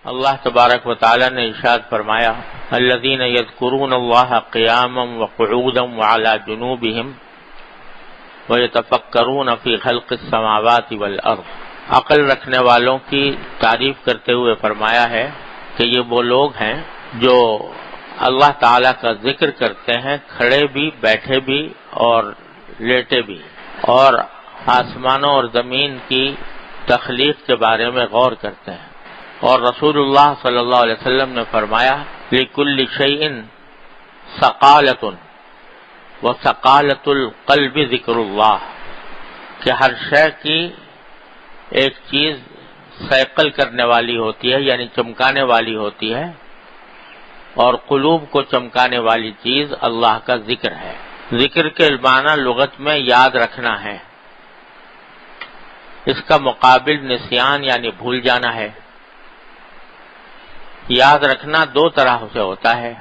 اللہ تبارک و تعالی نے ارشاد فرمایا الذین یذکرون اللہ قیاما وقعودا وعلی جنوبہم ویتفکرون فی خلق السماوات والارض۔ عقل رکھنے والوں کی تعریف کرتے ہوئے فرمایا ہے کہ یہ وہ لوگ ہیں جو اللہ تعالی کا ذکر کرتے ہیں کھڑے بھی، بیٹھے بھی اور لیٹے بھی، اور آسمانوں اور زمین کی تخلیق کے بارے میں غور کرتے ہیں۔ اور رسول اللہ صلی اللہ علیہ وسلم نے فرمایا لِكُلِّ شَيْءٍ ثَقَالَةٌ وَثَقَالَةُ الْقَلْبِ ذِكْرُ اللَّهِ، کہ ہر شے کی ایک چیز ثقل کرنے والی ہوتی ہے، یعنی چمکانے والی ہوتی ہے، اور قلوب کو چمکانے والی چیز اللہ کا ذکر ہے۔ ذکر کے معنی لغت میں یاد رکھنا ہے، اس کا مقابل نسیان یعنی بھول جانا ہے۔ یاد رکھنا دو طرح سے ہوتا ہے،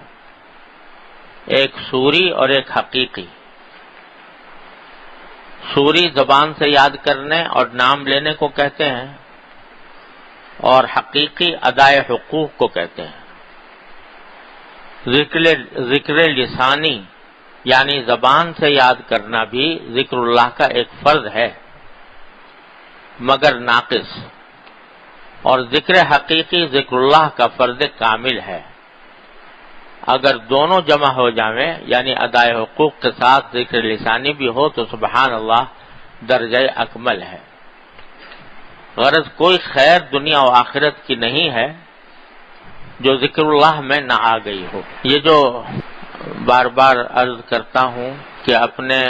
ایک صوری اور ایک حقیقی۔ صوری زبان سے یاد کرنے اور نام لینے کو کہتے ہیں، اور حقیقی ادائے حقوق کو کہتے ہیں۔ ذکر لسانی یعنی زبان سے یاد کرنا بھی ذکر اللہ کا ایک فرض ہے مگر ناقص، اور ذکر حقیقی ذکر اللہ کا فرض کامل ہے۔ اگر دونوں جمع ہو جائیں یعنی ادائے حقوق کے ساتھ ذکر لسانی بھی ہو تو سبحان اللہ درجہ اکمل ہے۔ غرض کوئی خیر دنیا و آخرت کی نہیں ہے جو ذکر اللہ میں نہ آ گئی ہو۔ یہ جو بار بار عرض کرتا ہوں کہ اپنے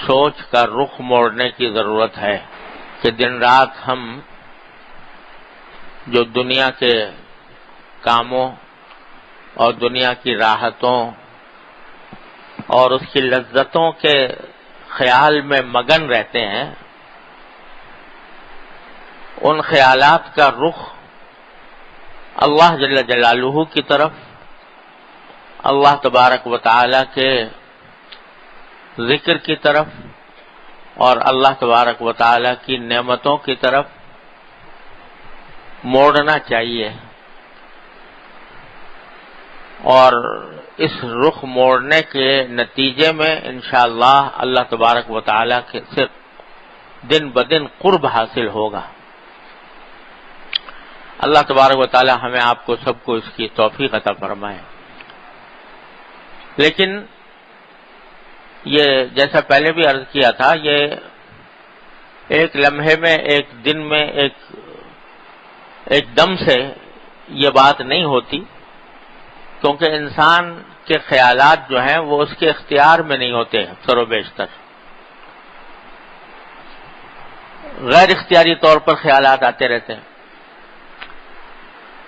سوچ کا رخ موڑنے کی ضرورت ہے کہ دن رات ہم جو دنیا کے کاموں اور دنیا کی راحتوں اور اس کی لذتوں کے خیال میں مگن رہتے ہیں، ان خیالات کا رخ اللہ جل جلالہ کی طرف، اللہ تبارک و تعالی کے ذکر کی طرف اور اللہ تبارک و تعالی کی نعمتوں کی طرف موڑنا چاہیے، اور اس رخ موڑنے کے نتیجے میں انشاءاللہ اللہ تبارک و تعالی سے دن بدن قرب حاصل ہوگا۔ اللہ تبارک و تعالی ہمیں آپ کو سب کو اس کی توفیق عطا فرمائے۔ لیکن یہ جیسا پہلے بھی عرض کیا تھا، یہ ایک لمحے میں، ایک دن میں، ایک دم سے یہ بات نہیں ہوتی، کیونکہ انسان کے خیالات جو ہیں وہ اس کے اختیار میں نہیں ہوتے، اکثر و بیشتر غیر اختیاری طور پر خیالات آتے رہتے ہیں۔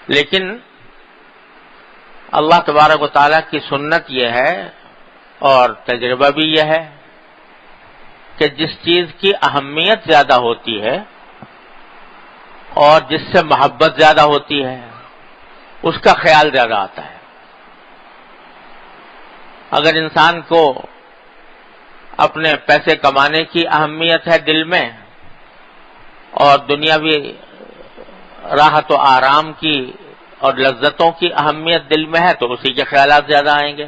لیکن اللہ تبارک و تعالیٰ کی سنت یہ ہے اور تجربہ بھی یہ ہے کہ جس چیز کی اہمیت زیادہ ہوتی ہے اور جس سے محبت زیادہ ہوتی ہے اس کا خیال زیادہ آتا ہے۔ اگر انسان کو اپنے پیسے کمانے کی اہمیت ہے دل میں اور دنیاوی راحت و آرام کی اور لذتوں کی اہمیت دل میں ہے تو اسی کے خیالات زیادہ آئیں گے۔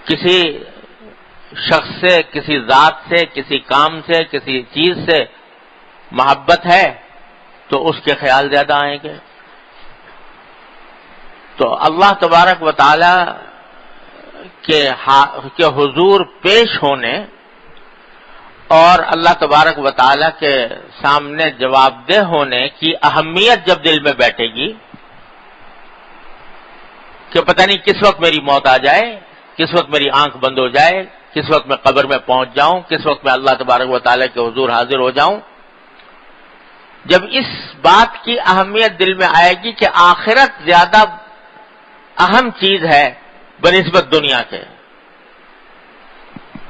کسی شخص سے، کسی ذات سے، کسی کام سے، کسی چیز سے محبت ہے تو اس کے خیال زیادہ آئیں گے۔ تو اللہ تبارک و تعالی کے حضور پیش ہونے اور اللہ تبارک و تعالی کے سامنے جواب دہ ہونے کی اہمیت جب دل میں بیٹھے گی کہ پتہ نہیں کس وقت میری موت آ جائے، کس وقت میری آنکھ بند ہو جائے، کس وقت میں قبر میں پہنچ جاؤں، کس وقت میں اللہ تبارک و تعالی کے حضور حاضر ہو جاؤں، جب اس بات کی اہمیت دل میں آئے گی کہ آخرت زیادہ اہم چیز ہے بنسبت دنیا کے،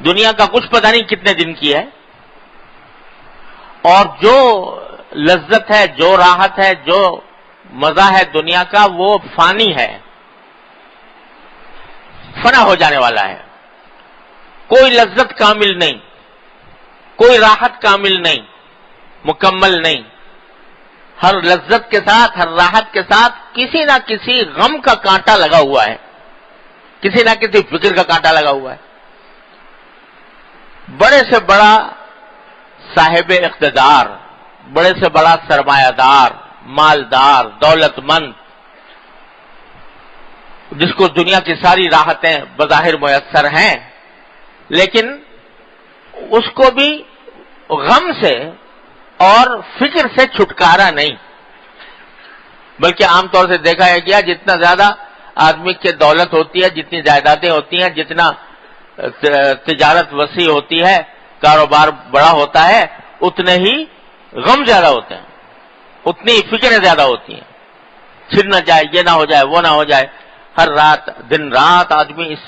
دنیا کا کچھ پتہ نہیں کتنے دن کی ہے، اور جو لذت ہے، جو راحت ہے، جو مزہ ہے دنیا کا وہ فانی ہے، فنا ہو جانے والا ہے۔ کوئی لذت کامل نہیں، کوئی راحت کامل نہیں، مکمل نہیں۔ ہر لذت کے ساتھ، ہر راحت کے ساتھ کسی نہ کسی غم کا کانٹا لگا ہوا ہے، کسی نہ کسی فکر کا کانٹا لگا ہوا ہے۔ بڑے سے بڑا صاحب اقتدار، بڑے سے بڑا سرمایہ دار، مالدار، دولت مند، جس کو دنیا کی ساری راحتیں بظاہر میسر ہیں، لیکن اس کو بھی غم سے اور فکر سے چھٹکارا نہیں، بلکہ عام طور سے دیکھا ہے گیا جتنا زیادہ آدمی کی دولت ہوتی ہے، جتنی جائیدادیں ہوتی ہیں، جتنا تجارت وسیع ہوتی ہے، کاروبار بڑا ہوتا ہے، اتنے ہی غم زیادہ ہوتے ہیں، اتنی فکریں زیادہ ہوتی ہیں، چھن نہ جائے، یہ نہ ہو جائے، وہ نہ ہو جائے، ہر رات دن رات آدمی اس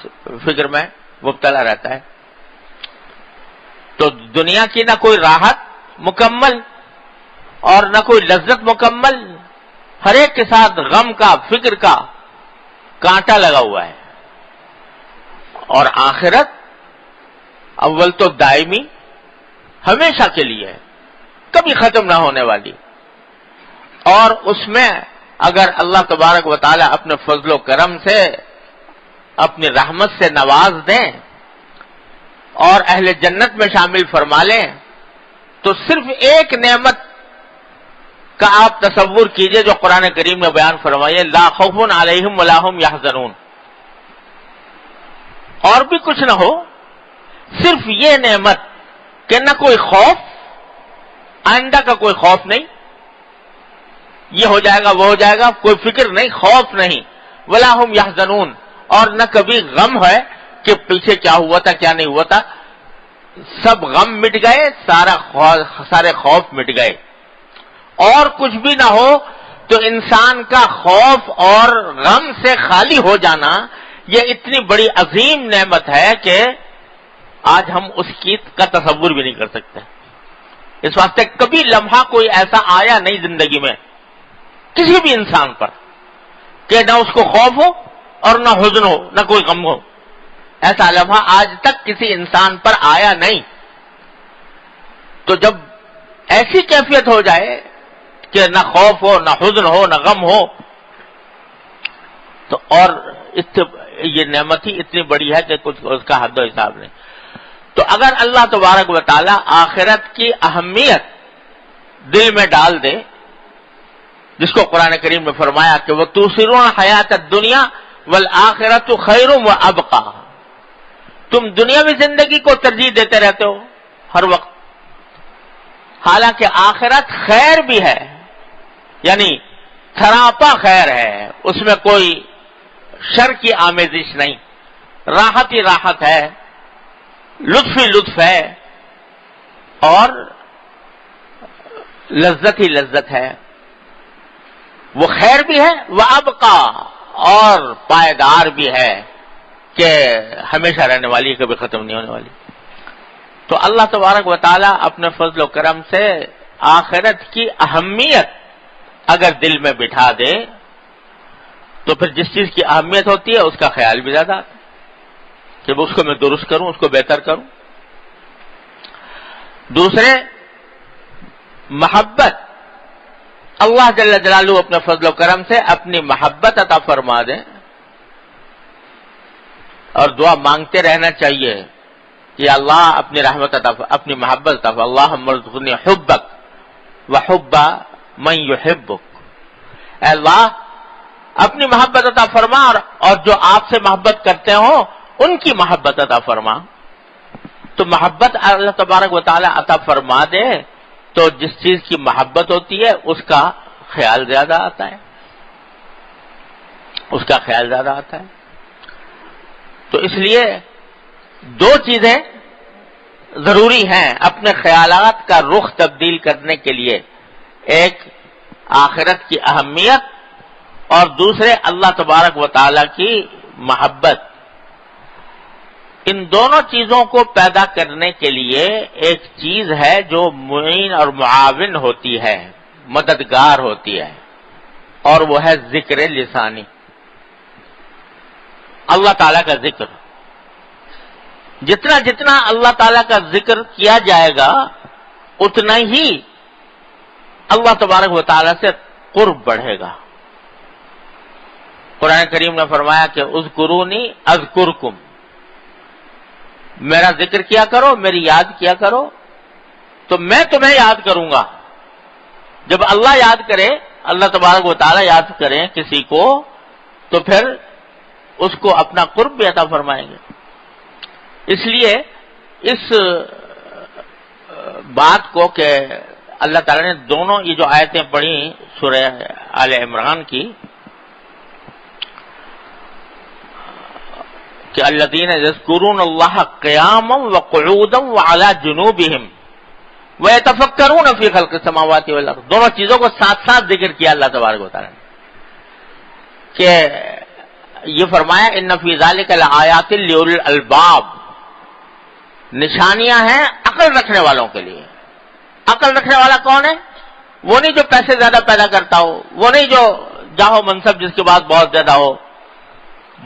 فکر میں مبتلا رہتا ہے۔ تو دنیا کی نہ کوئی راحت مکمل اور نہ کوئی لذت مکمل، ہر ایک کے ساتھ غم کا، فکر کا کانٹا لگا ہوا ہے۔ اور آخرت اول تو دائمی، ہمیشہ کے لیے ہے، کبھی ختم نہ ہونے والی، اور اس میں اگر اللہ تبارک و تعالی اپنے فضل و کرم سے، اپنی رحمت سے نواز دیں اور اہل جنت میں شامل فرما لیں، تو صرف ایک نعمت کا آپ تصور کیجئے جو قرآن کریم میں بیان فرمائیے، لا خوف علیہم ولا هم یحزنون، اور بھی کچھ نہ ہو، صرف یہ نعمت کہ نہ کوئی خوف، آئندہ کا کوئی خوف نہیں، یہ ہو جائے گا وہ ہو جائے گا، کوئی فکر نہیں، خوف نہیں، ولا هم یحزنون، اور نہ کبھی غم ہے کہ پیچھے کیا ہوا تھا کیا نہیں ہوا تھا، سب غم مٹ گئے، سارے خوف مٹ گئے، اور کچھ بھی نہ ہو تو انسان کا خوف اور غم سے خالی ہو جانا یہ اتنی بڑی عظیم نعمت ہے کہ آج ہم اس کی کا تصور بھی نہیں کر سکتے۔ اس واسطے کبھی لمحہ کوئی ایسا آیا نہیں زندگی میں کسی بھی انسان پر کہ نہ اس کو خوف ہو اور نہ حزن ہو، نہ کوئی غم ہو، ایسا لمحہ آج تک کسی انسان پر آیا نہیں۔ تو جب ایسی کیفیت ہو جائے کہ نہ خوف ہو، نہ حزن ہو، نہ غم ہو، تو اور یہ نعمت ہی اتنی بڑی ہے کہ کچھ اس کا حد و حساب نہیں۔ تو اگر اللہ تبارک و تعالی آخرت کی اہمیت دل میں ڈال دے، جس کو قرآن کریم میں فرمایا کہ وہ تؤثرون حیات الدنیا والآخرۃ خیر وابقی، تم دنیاوی زندگی کو ترجیح دیتے رہتے ہو ہر وقت، حالانکہ آخرت خیر بھی ہے، یعنی سراپا خیر ہے، اس میں کوئی شر کی آمیزش نہیں، راحت ہی راحت ہے، لطف ہی لطف ہے، اور لذت ہی لذت ہے، وہ خیر بھی ہے، وابقی، اور پائیدار بھی ہے کہ ہمیشہ رہنے والی ہے، کبھی ختم نہیں ہونے والی۔ تو اللہ تبارک و تعالی اپنے فضل و کرم سے آخرت کی اہمیت اگر دل میں بٹھا دے تو پھر جس چیز کی اہمیت ہوتی ہے اس کا خیال بھی زیادہ آتا ہے کہ اس کو میں درست کروں، اس کو بہتر کروں۔ دوسرے، محبت، اللہ جل جلالہ اپنے فضل و کرم سے اپنی محبت عطا فرما دیں، اور دعا مانگتے رہنا چاہیے کہ اللہ اپنی رحمت عطا، اپنی محبت عطا، اللہم ارزقنی حبک وحب من یحبک، اے اللہ اپنی محبت عطا فرما اور جو آپ سے محبت کرتے ہوں ان کی محبت عطا فرما۔ تو محبت اللہ تبارک و تعالی عطا فرما دے تو جس چیز کی محبت ہوتی ہے اس کا خیال زیادہ آتا ہے، اس کا خیال زیادہ آتا ہے۔ تو اس لیے دو چیزیں ضروری ہیں اپنے خیالات کا رخ تبدیل کرنے کے لیے، ایک آخرت کی اہمیت اور دوسرے اللہ تبارک و تعالی کی محبت۔ ان دونوں چیزوں کو پیدا کرنے کے لیے ایک چیز ہے جو معین اور معاون ہوتی ہے، مددگار ہوتی ہے، اور وہ ہے ذکر لسانی، اللہ تعالیٰ کا ذکر۔ جتنا جتنا اللہ تعالیٰ کا ذکر کیا جائے گا اتنا ہی اللہ تبارک و تعالیٰ سے قرب بڑھے گا۔ قرآن کریم نے فرمایا کہ اذکرونی اذکرکم، میرا ذکر کیا کرو، میری یاد کیا کرو تو میں تمہیں یاد کروں گا۔ جب اللہ یاد کرے، اللہ تبارک و تعالیٰ یاد کریں کسی کو تو پھر اس کو اپنا قرب بھی عطا فرمائیں گے۔ اس لیے اس بات کو کہ اللہ تعالیٰ نے دونوں یہ جو آیتیں پڑھی سورہ آل عمران کی کہ الذین یذکرون اللہ قیاما وقعودا وعلی جنوبہم وَيَتَفَكَّرُونَ فِي خَلْقِ السَّمَاوَاتِ وَالْأَرْضِ، دونوں چیزوں کو ساتھ ساتھ ذکر کیا اللہ تبارک و تعالیٰ نے کہ یہ فرمایا ان فی ذلک لآیات لأولی الالباب، نشانیاں ہیں عقل رکھنے والوں کے لیے۔ عقل رکھنے والا کون ہے؟ وہ نہیں جو پیسے زیادہ پیدا کرتا ہو، وہ نہیں جو جاہو منصب جس کے بعد بہت زیادہ ہو،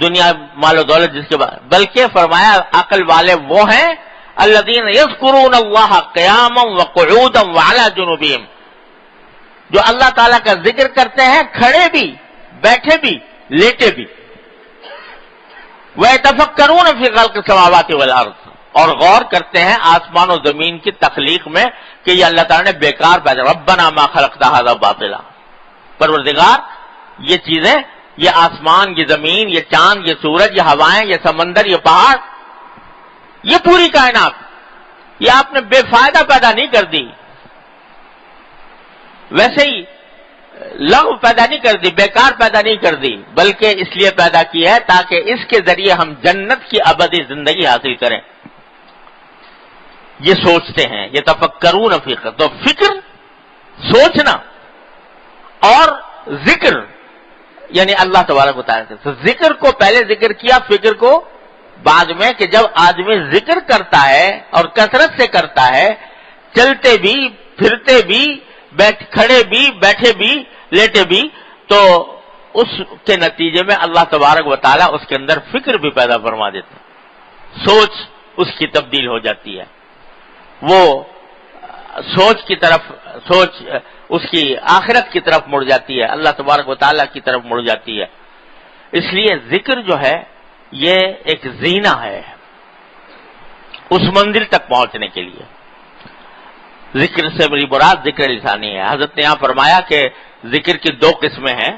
دنیا مال و دولت جس کے بعد، بلکہ فرمایا عقل والے وہ ہیں الذین یذکرون اللہ قیاما وقعودا وعلی جنوبہم، جو اللہ تعالیٰ کا ذکر کرتے ہیں کھڑے بھی، بیٹھے بھی، لیٹے بھی۔ وَيَتَفَكَّرُونَ فِي خَلْقِ السَّمَاوَاتِ وَالْأَرْضِ، اور غور کرتے ہیں آسمان و زمین کی تخلیق میں کہ یہ اللہ تعالیٰ نے بیکار پیدا، ربنا ما خلقت ھذا باطلا، پروردگار یہ چیزیں، یہ آسمان، یہ زمین، یہ چاند، یہ سورج، یہ ہوائیں، یہ سمندر، یہ پہاڑ، یہ پوری کائنات، یہ آپ نے بے فائدہ پیدا نہیں کر دی، ویسے ہی لغو پیدا نہیں کر دی، بیکار پیدا نہیں کر دی، بلکہ اس لیے پیدا کی ہے تاکہ اس کے ذریعے ہم جنت کی ابدی زندگی حاصل کریں۔ یہ سوچتے ہیں، یہ تفکرون فی خلق، تو فکر، سوچنا اور ذکر یعنی اللہ تبارک و تعالیٰ سے، ذکر کو پہلے ذکر کیا، فکر کو بعد میں، کہ جب آدمی ذکر کرتا ہے اور کثرت سے کرتا ہے، چلتے بھی، پھرتے بھی، کھڑے بھی، بیٹھے بھی، لیٹے بھی، تو اس کے نتیجے میں اللہ تبارک و تعالیٰ اس کے اندر فکر بھی پیدا فرما دیتے ہیں، سوچ اس کی تبدیل ہو جاتی ہے، وہ سوچ کی طرف، سوچ اس کی آخرت کی طرف مڑ جاتی ہے، اللہ تبارک و تعالیٰ کی طرف مڑ جاتی ہے۔ اس لیے ذکر جو ہے یہ ایک زینہ ہے اس منزل تک پہنچنے کے لیے۔ ذکر سے میری مراد ذکر لسانی ہے۔ حضرت نے یہاں فرمایا کہ ذکر کی دو قسمیں ہیں،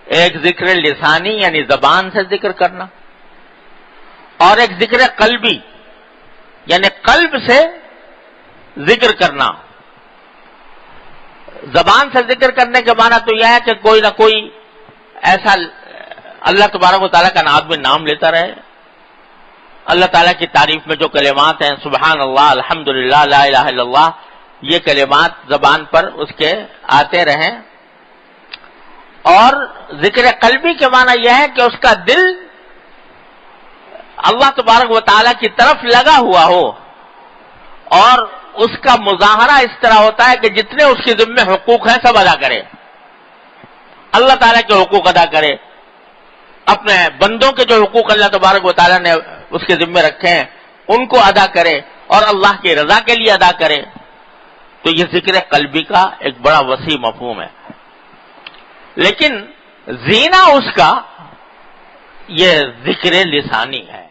ایک ذکر لسانی یعنی زبان سے ذکر کرنا، اور ایک ذکر قلبی یعنی قلب سے ذکر کرنا۔ زبان سے ذکر کرنے کے معنی تو یہ ہے کہ کوئی نہ کوئی ایسا اللہ تبارک و تعالیٰ کا آدمی نام لیتا رہے، اللہ تعالیٰ کی تعریف میں جو کلمات ہیں، سبحان اللہ، الحمدللہ، لا الہ الا اللہ، یہ کلمات زبان پر اس کے آتے رہیں۔ اور ذکر قلبی کے معنی یہ ہے کہ اس کا دل اللہ تبارک و تعالیٰ کی طرف لگا ہوا ہو، اور اس کا مظاہرہ اس طرح ہوتا ہے کہ جتنے اس کے ذمہ حقوق ہیں سب ادا کرے، اللہ تعالیٰ کے حقوق ادا کرے، اپنے بندوں کے جو حقوق اللہ تبارک و تعالیٰ نے اس کے ذمہ رکھے ہیں ان کو ادا کرے، اور اللہ کی رضا کے لیے ادا کرے۔ تو یہ ذکر قلبی کا ایک بڑا وسیع مفہوم ہے، لیکن زینہ اس کا یہ ذکر لسانی ہے۔